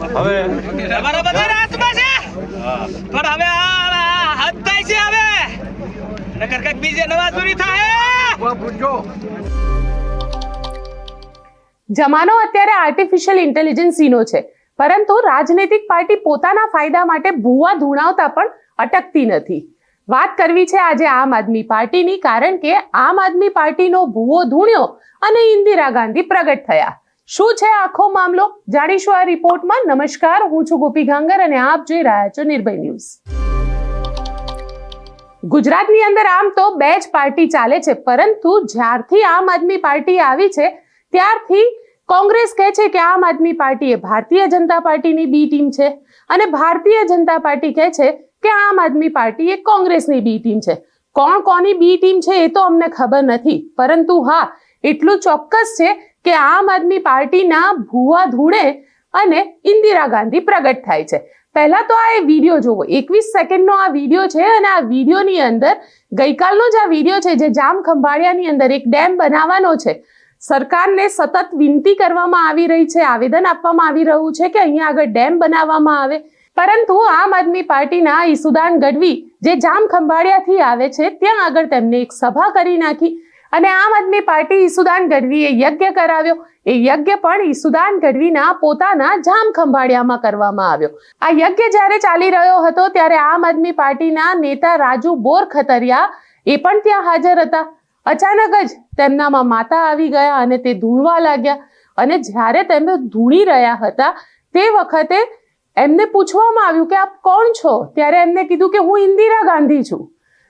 હવે અમારો બધા હાથમાં છે પણ હવે આ હાથ થાય છે હવે નકર કઈક બીજે નવા ચોરી થાય પૂછજો। જમાનો અત્યારે આર્ટિફિશિયલ ઇન્ટેલિજન્સનો છે, પરંતુ રાજનૈતિક પાર્ટી પોતાના ફાયદા માટે ભૂવા ધૂણાવતા પણ અટકતી નથી। વાત કરવી છે આજે આમ આદમી પાર્ટીની, કારણ કે આમ આદમી પાર્ટીનો ભૂવો ધૂણ્યો અને ઇન્દિરા ગાંધી પ્રગટ થયા। શું છે આખો મામલો જાણીશું આ રિપોર્ટમાં। નમસ્કાર, હું છું ગોપી ગાંગર અને આપ જોઈ રહ્યા છો નિર્ભય ન્યૂઝ। ગુજરાતની અંદર આમ તો બે જ પાર્ટી ચાલે છે, પરંતુ જ્યારથી આમ આદમી પાર્ટી આવી છે ત્યારથી કોંગ્રેસ કહે છે કે આમ આદમી પાર્ટી એ ભારતીય જનતા પાર્ટીની બી ટીમ છે અને ભારતીય જનતા પાર્ટી કહે છે કે આમ આદમી પાર્ટી એ કોંગ્રેસની બી ટીમ છે। કોણ કોની બી ટીમ છે એ તો અમને ખબર નથી, પરંતુ હા એટલું ચોક્કસ છે કે આમ આદમી પાર્ટીના ભૂવા ધૂણે અને ઇન્દિરા ગાંધી પ્રગટ થાય છે। પહેલા તો આ વિડીયો જોવો, 21 સેકન્ડનો આ વિડીયો છે અને આ વિડીયોની અંદર ગઈકાલનો જ આ વિડીયો છે જે જામ ખંભાળિયાની અંદર એક ડેમ બનાવવાનો છે। સરકારને સતત વિનંતી કરવામાં આવી રહી છે, આવેદન આપવામાં આવી રહ્યું છે કે અહીંયા આગળ ડેમ બનાવવામાં આવે, પરંતુ આમ આદમી પાર્ટીના ઈસુદાન ગઢવી જે જામ ખંભાળિયાથી આવે છે ત્યાં આગળ તેમને એક સભા કરી નાખી અને આમ આદમી પાર્ટી ઈસુદાન ગઢવીએ યજ્ઞ કરાવ્યો। એ યજ્ઞ પણ ઈસુદાન ગઢવીના પોતાના જામ ખંભાળિયામાં કરવામાં આવ્યો। આ યજ્ઞ જ્યારે ચાલી રહ્યો હતો ત્યારે આમ આદમી પાર્ટીના નેતા રાજુ બોરખતરિયા એ પણ ત્યાં હાજર હતા। અચાનક જ તેમનામાં માતા આવી ગયા અને તે ધૂણવા લાગ્યા અને જ્યારે તેમને ધૂણી રહ્યા હતા તે વખતે એમને પૂછવામાં આવ્યું કે આપ કોણ છો, ત્યારે એમને કીધું કે હું ઇન્દિરા ગાંધી છું।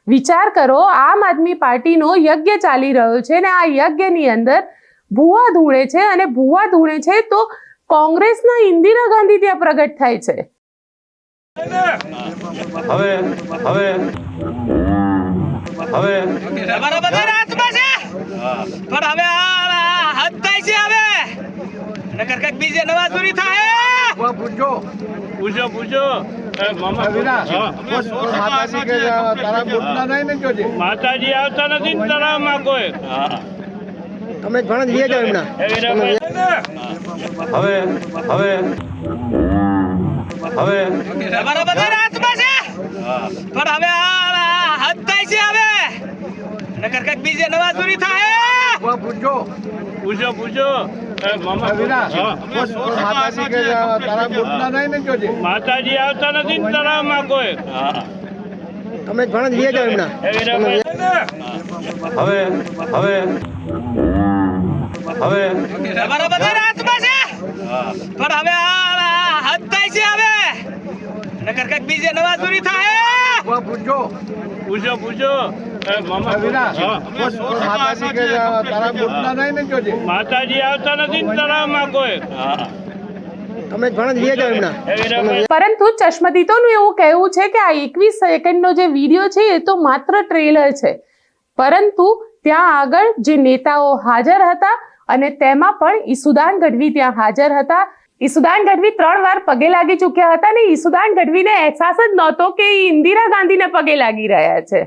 વિચાર કરો, આમ આદમી પાર્ટીનો યજ્ઞ ચાલી રહ્યો છે અને આ યજ્ઞની અંદર ભૂવા ધૂણે છે અને ભૂવા ધૂણે છે તો કોંગ્રેસના ઇન્દિરા ગાંધી ત્યાં પ્રગટ થાય છે। હવે હવે હવે અમારો બધા હાથમાં છે પણ હવે આ હાથ થાય છે હવે નકર કઈક બીજે નવા ચોરી થાય પૂછજો। પૂછો મામા માતાજી કે તારા બુટના નહીં ને જોજે। માતાજી આવતા નથી ને તળાવમાં કોઈ તમે ઘણા લઈ જાવ એમના। હવે હવે હવે અમારો બધા હાથમાં છે પણ હવે આ હાથ થાય છે હવે નકર કઈક બીજે નવા ચોરી થાય પૂછજો। પૂછો મામા માતાજી કે તારા બુટના નહીં ને જોજે। માતાજી આવતા નથી ને તળાવમાં કોઈ તમે ઘણા લઈ જાવ એમના। હવે હવે હવે અમારો બધા હાથમાં છે પણ હવે આ હાથ થાય છે હવે નકર કઈક બીજે નવા ચોરી થાય પૂછજો। પૂછો મામા માતાજી કે તારા બુટના નહીં ને જોજે। માતાજી આવતા નથી ને તળાવમાં કોઈ તમે ઘણા લઈ જાવ એમના। પરંતુ ચશ્મદીતોનું એવું કહેવું છે કે આ 21 સેકન્ડનો જે વિડીયો છે એ તો માત્ર ટ્રેલર છે, પરંતુ ત્યાં આગળ જે નેતાઓ હાજર હતા અને તેમાં પણ ઈસુદાન ગઢવી ત્યાં હાજર હતા। ઈસુદાન ગઢવી 3 વાર પગે લાગી ચૂક્યા હતા અને ઈસુદાન ગઢવીને અહેસાસ જ નહોતો કે ઇન્દિરા ગાંધીને પગે લાગી રહ્યા છે।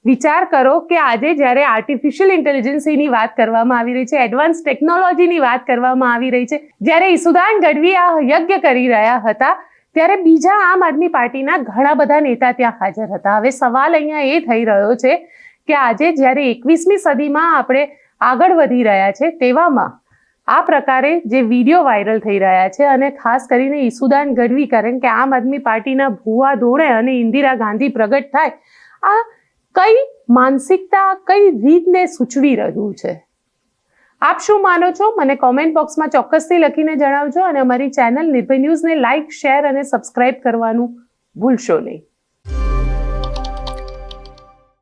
વિચાર કરો કે આજે જ્યારે આર્ટિફિશિયલ ઇન્ટેલિજન્સની વાત કરવામાં આવી રહી છે, એડવાન્સ ટેકનોલોજીની વાત કરવામાં આવી રહી છે, જ્યારે ઈસુદાન ગઢવી આ યજ્ઞ કરી રહ્યા હતા ત્યારે બીજા આમ આદમી પાર્ટીના ઘણા બધા નેતા ત્યાં હાજર હતા। હવે સવાલ અહીંયા એ થઈ રહ્યો છે કે આજે જ્યારે 21મી સદીમાં આપણે આગળ વધી રહ્યા છે તેવામાં આ પ્રકારે જે વિડીયો વાયરલ થઈ રહ્યા છે અને ખાસ કરીને ઈસુદાન ગઢવી, કારણ કે આમ આદમી પાર્ટીના ભૂવા ધોળે અને ઇન્દિરા ગાંધી પ્રગટ થાય, આ કઈ માનસિકતા કઈ રીતને સૂચવી રહ્યું છે? આપ શું માનો છો? મને કોમેન્ટ બોક્સમાં ચોક્કસથી લખીને જણાવજો અને અમારી ચેનલ નિર્ભય ન્યૂઝને લાઇક, શેર અને સબસ્ક્રાઇબ કરવાનું ભૂલશો નહીં।